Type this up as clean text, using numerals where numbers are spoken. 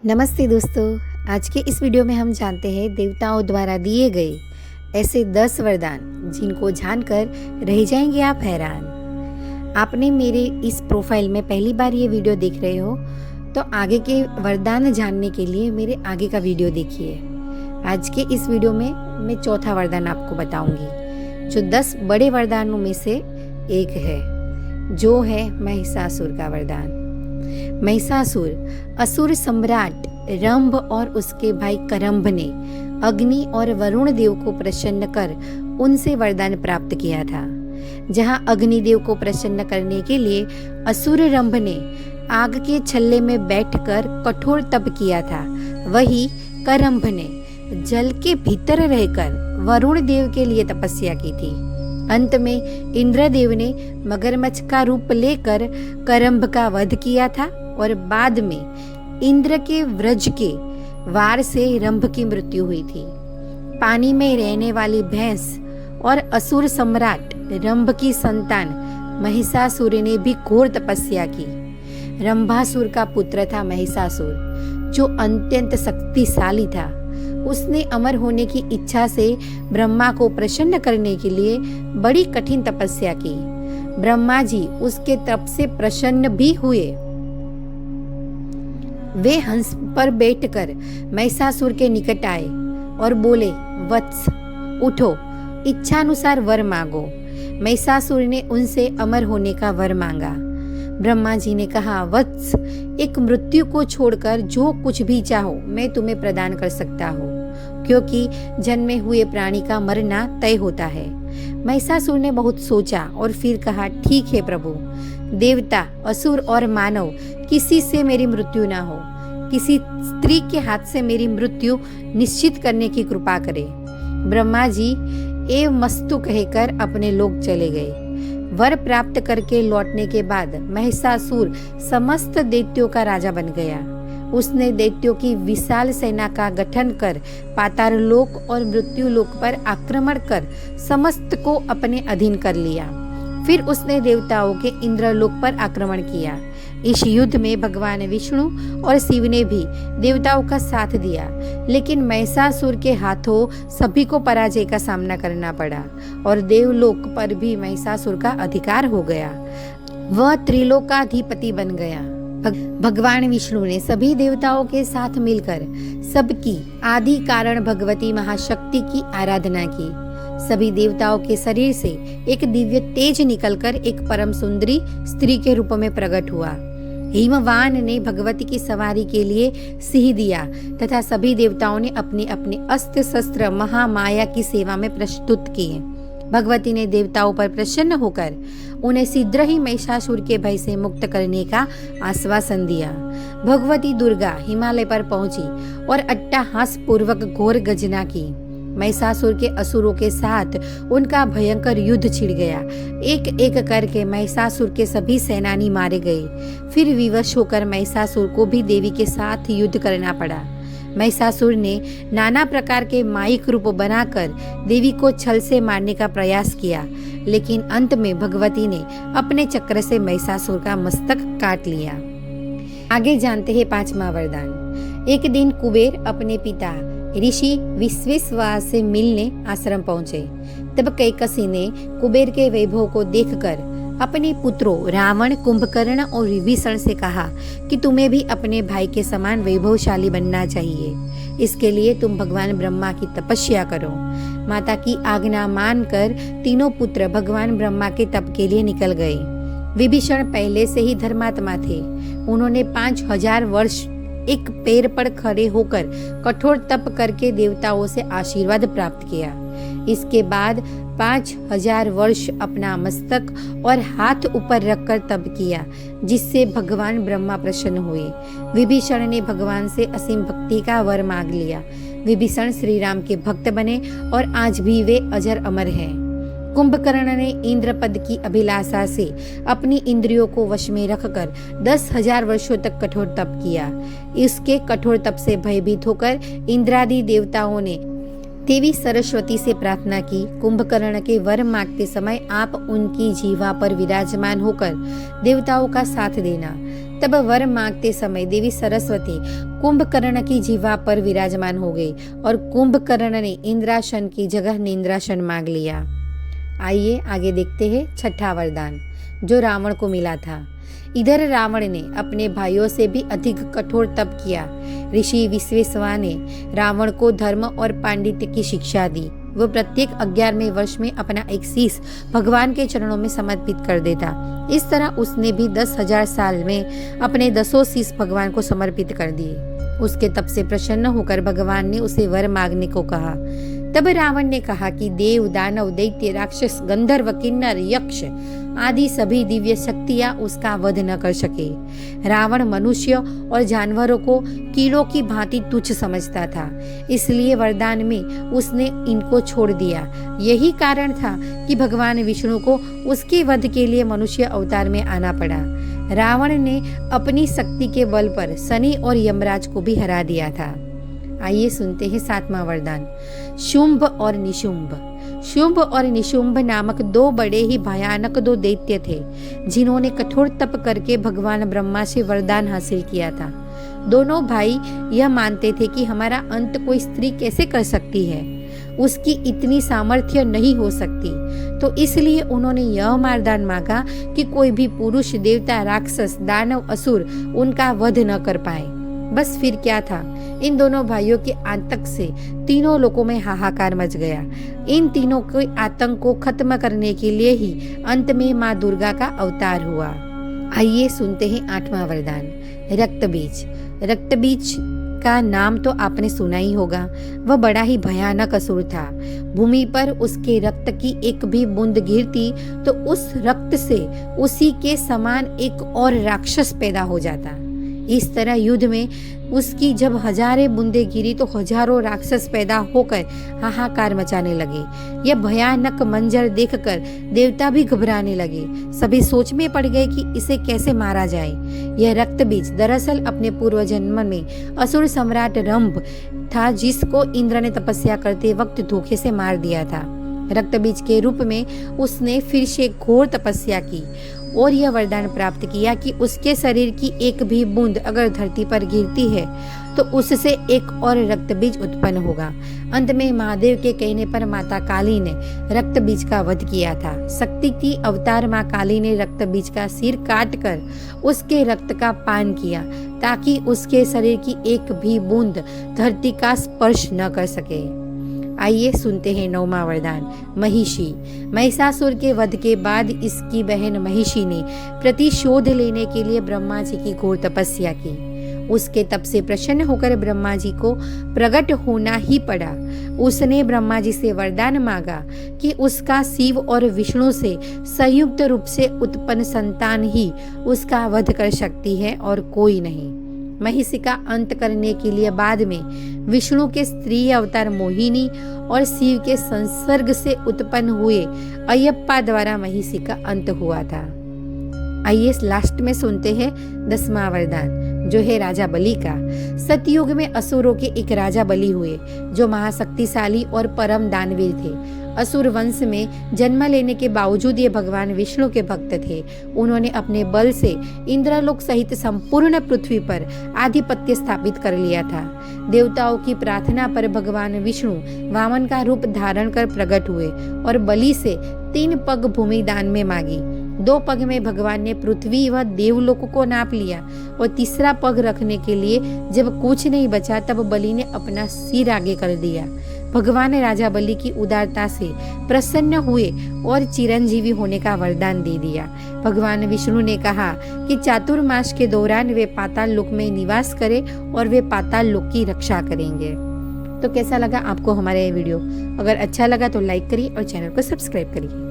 नमस्ते दोस्तों। आज के इस वीडियो में हम जानते हैं देवताओं द्वारा दिए गए ऐसे 10 वरदान जिनको जानकर रह जाएंगे आप हैरान। आपने मेरे इस प्रोफाइल में पहली बार ये वीडियो देख रहे हो तो आगे के वरदान जानने के लिए मेरे आगे का वीडियो देखिए। आज के इस वीडियो में मैं चौथा वरदान आपको बताऊंगी जो 10 बड़े वरदानों में से एक है, जो है महिषासुर का वरदान। महिषासुर असुर सम्राट रंभ और उसके भाई करंभ ने अग्नि और वरुण देव को प्रसन्न कर उनसे वरदान प्राप्त किया था। जहां अग्निदेव को प्रसन्न करने के लिए असुर रंभ ने आग के छल्ले में बैठकर कठोर तप किया था, वही करंभ ने जल के भीतर रहकर वरुण देव के लिए तपस्या की थी। अंत में इंद्रदेव ने मगरमच्छ का रूप लेकर करंभ का वध किया था और बाद में इंद्र के व्रज के वार से रंभ की मृत्यु हुई थी। पानी में रहने वाली भैंस और असुर सम्राट रंभ की संतान महिषासुर ने भी घोर तपस्या की। रंभासुर का पुत्र था महिषासुर, जो अत्यंत शक्तिशाली था। उसने अमर होने की इच्छा से ब्रह्मा को प्रसन्न करने के लिए बड़ी कठिन तपस्या की। ब्रह्मा जी उसके तप से प्रसन्न भी हुए। वे हंस पर बैठकर महिषासुर के निकट आए और बोले, वत्स उठो, इच्छानुसार वर मांगो। महिषासुर ने उनसे अमर होने का वर मांगा। ब्रह्मा जी ने कहा, वत्स, एक मृत्यु को छोड़कर जो कुछ भी चाहो मैं तुम्हें प्रदान कर सकता हूँ, क्योंकि जन्मे हुए प्राणी का मरना तय होता है। महिषासुर ने बहुत सोचा और फिर कहा, ठीक है प्रभु, देवता, असुर और मानव किसी से मेरी मृत्यु ना हो, किसी स्त्री के हाथ से मेरी मृत्यु निश्चित करने की कृपा करे। ब्रह्मा जी एव मस्तु कहकर अपने लोक चले गए। वर प्राप्त करके लौटने के बाद महिषासुर समस्त दैत्यों का राजा बन गया। उसने दैत्यों की विशाल सेना का गठन कर पाताल लोक और मृत्यु लोक पर आक्रमण कर समस्त को अपने अधीन कर लिया। फिर उसने देवताओं के इंद्रलोक पर आक्रमण किया। इस युद्ध में भगवान विष्णु और शिव ने भी देवताओं का साथ दिया, लेकिन महिषासुर के हाथों सभी को पराजय का सामना करना पड़ा और देवलोक पर भी महिषासुर का अधिकार हो गया। वह त्रिलोकाधिपति बन गया। भगवान विष्णु ने सभी देवताओं के साथ मिलकर सबकी आदि कारण भगवती महाशक्ति की आराधना की। सभी देवताओं के शरीर से एक दिव्य तेज निकलकर एक परम सुंदरी स्त्री के रूप में प्रकट हुआ। हिमवान ने भगवती की सवारी के लिए सिंह दिया तथा सभी देवताओं ने अपने अपने अस्त्र शस्त्र महामाया की सेवा में प्रस्तुत किए। भगवती ने देवताओं पर प्रसन्न होकर उन्हें शीघ्र ही महिषासुर के भय से मुक्त करने का आश्वासन दिया। भगवती दुर्गा हिमालय पर पहुंची और अट्टहास पूर्वक घोर गर्जना की। महिषासुर के असुरों के साथ उनका भयंकर युद्ध छिड़ गया। एक एक करके महिषासुर के सभी सेनानी मारे गए। फिर विवश होकर महिषासुर को भी देवी के साथ युद्ध करना पड़ा। महिषासुर ने नाना प्रकार के माइक रूप बनाकर देवी को छल से मारने का प्रयास किया, लेकिन अंत में भगवती ने अपने चक्र से महिषासुर का मस्तक काट लिया। आगे जानते हैं पांचवा वरदान। एक दिन कुबेर अपने पिता ऋषि विश्वेश्वर से मिलने आश्रम पहुंचे। तब कैकसी ने कुबेर के वैभव को देखकर अपने पुत्रों रावण, कुंभकर्ण और विभीषण से कहा कि तुम्हें भी अपने भाई के समान वैभवशाली बनना चाहिए। इसके लिए तुम भगवान ब्रह्मा की तपस्या करो। माता की आज्ञा मानकर तीनों पुत्र भगवान ब्रह्मा के तप के लिए निकल गए। विभीषण पहले से ही धर्मात्मा थे। उन्होंने 5000 वर्ष एक पैर पर खड़े होकर कठोर तप करके देवताओं से आशीर्वाद प्राप्त किया। इसके बाद 5000 वर्ष अपना मस्तक और हाथ ऊपर रखकर तप किया, जिससे भगवान ब्रह्मा प्रसन्न हुए। विभीषण ने भगवान से असीम भक्ति का वर मांग लिया। विभीषण श्री राम के भक्त बने और आज भी वे अजर अमर हैं। कुंभकर्ण ने इंद्र पद की अभिलाषा से अपनी इंद्रियों को वश में रखकर 10,000 वर्षों तक कठोर तप किया। इसके कठोर तप से भयभीत होकर इंद्रादि देवताओं ने देवी सरस्वती से प्रार्थना की। कुंभकर्ण के वर मांगते समय आप उनकी जीवा पर विराजमान होकर देवताओं का साथ देना। तब वर मांगते समय देवी सरस्वती कुंभकर्ण की जीवा पर विराजमान हो गई और कुंभकर्ण ने इंद्रासन की जगह निंद्रासन मांग लिया। आइए आगे देखते हैं छठा वरदान जो रावण को मिला था। इधर रावण ने अपने भाइयों से भी अधिक कठोर तप किया। ऋषि विश्वेश्वा ने रावण को धर्म और पांडित्य की शिक्षा दी। वह प्रत्येक 11वें वर्ष में अपना एक शीश भगवान के चरणों में समर्पित कर देता। इस तरह उसने भी 10,000 साल में अपने 10 शीश भगवान को समर्पित कर दिए। उसके तप से प्रसन्न होकर भगवान ने उसे वर मांगने को कहा। तब रावण ने कहा कि देव, दानव, दैत्य, राक्षस, गंधर्व, किन्नर, यक्ष आदि सभी दिव्य शक्तियां उसका वध न कर सके। रावण मनुष्य और जानवरों को कीड़ों की भांति तुच्छ समझता था, इसलिए वरदान में उसने इनको छोड़ दिया। यही कारण था कि भगवान विष्णु को उसके वध के लिए मनुष्य अवतार में आना पड़ा। रावण ने अपनी शक्ति के बल पर शनि और यमराज को भी हरा दिया था। आइए सुनते हैं 7वां वरदान, शुंभ और निशुंभ। शुंभ और निशुंभ नामक 2 बड़े ही भयानक 2 दैत्य थे, जिन्होंने कठोर तप करके भगवान ब्रह्मा से वरदान हासिल किया था। दोनों भाई यह मानते थे कि हमारा अंत कोई स्त्री कैसे कर सकती है, उसकी इतनी सामर्थ्य नहीं हो सकती। तो इसलिए उन्होंने यह वरदान मांगा कि कोई भी पुरुष, देवता, राक्षस, दानव, असुर उनका वध न कर पाए। बस फिर क्या था, इन दोनों भाइयों के आतंक से तीनों लोगों में हाहाकार मच गया। इन तीनों के आतंक को खत्म करने के लिए ही अंत में माँ दुर्गा का अवतार हुआ। आइए सुनते हैं 8वां वरदान, रक्तबीज। रक्तबीज का नाम तो आपने सुना ही होगा। वह बड़ा ही भयानक असुर था। भूमि पर उसके रक्त की एक भी बूंद गिरती तो उस रक्त से उसी के समान एक और राक्षस पैदा हो जाता। इस तरह युद्ध में उसकी जब 1000 बूंदें गिरी तो हजारों राक्षस पैदा होकर हाहाकार मचाने लगे। यह भयानक मंजर देखकर देवता भी घबराने लगे। सभी सोच में पड़ गए कि इसे कैसे मारा जाए। यह रक्तबीज दरअसल अपने पूर्व जन्म में असुर सम्राट रंभ था, जिसको इंद्र ने तपस्या करते वक्त धोखे से मार दिया था। रक्तबीज के रूप में उसने फिर से घोर तपस्या की और यह वरदान प्राप्त किया कि उसके शरीर की एक भी बूंद अगर धरती पर गिरती है तो उससे एक और रक्तबीज उत्पन्न होगा। अंत में महादेव के कहने पर माता काली ने रक्तबीज का वध किया था। शक्ति की अवतार माँ काली ने रक्तबीज का सिर काटकर उसके रक्त का पान किया ताकि उसके शरीर की एक भी बूंद धरती का स्पर्श न कर सके। आइए सुनते हैं 9वां वरदान, महिषी। महिषासुर के वध के बाद इसकी बहन महिषी ने प्रतिशोध लेने के लिए ब्रह्मा जी की घोर तपस्या की। उसके तप से प्रसन्न होकर ब्रह्मा जी को प्रकट होना ही पड़ा। उसने ब्रह्मा जी से वरदान मांगा कि उसका शिव और विष्णु से संयुक्त रूप से उत्पन्न संतान ही उसका वध कर सकती है और कोई नहीं। महिषी का अंत करने के लिए बाद में विष्णु के स्त्री अवतार मोहिनी और शिव के संसर्ग से उत्पन्न हुए अयप्पा द्वारा महिषी का अंत हुआ था। आइए लास्ट में सुनते हैं 10वां वरदान जो है राजा बलि का। सतयुग में असुरों के एक राजा बलि हुए जो महाशक्तिशाली और परम दानवीर थे। असुर वंश में जन्म लेने के बावजूद ये भगवान विष्णु के भक्त थे। उन्होंने अपने बल से इंद्रलोक सहित संपूर्ण पृथ्वी पर आधिपत्य स्थापित कर लिया था। देवताओं की प्रार्थना पर भगवान विष्णु वामन का रूप धारण कर प्रकट हुए और बलि से 3 पग भूमि दान में मांगी। 2 पग में भगवान ने पृथ्वी व देवलोक को नाप लिया और तीसरा पग रखने के लिए जब कुछ नहीं बचा तब बलि ने अपना सिर आगे कर दिया। भगवान ने राजा बलि की उदारता से प्रसन्न हुए और चिरंजीवी होने का वरदान दे दिया। भगवान विष्णु ने कहा कि चातुर्मास के दौरान वे पाताल लोक में निवास करें और वे पाताल लोक की रक्षा करेंगे। तो कैसा लगा आपको हमारा ये वीडियो? अगर अच्छा लगा तो लाइक करिए और चैनल को सब्सक्राइब करिए।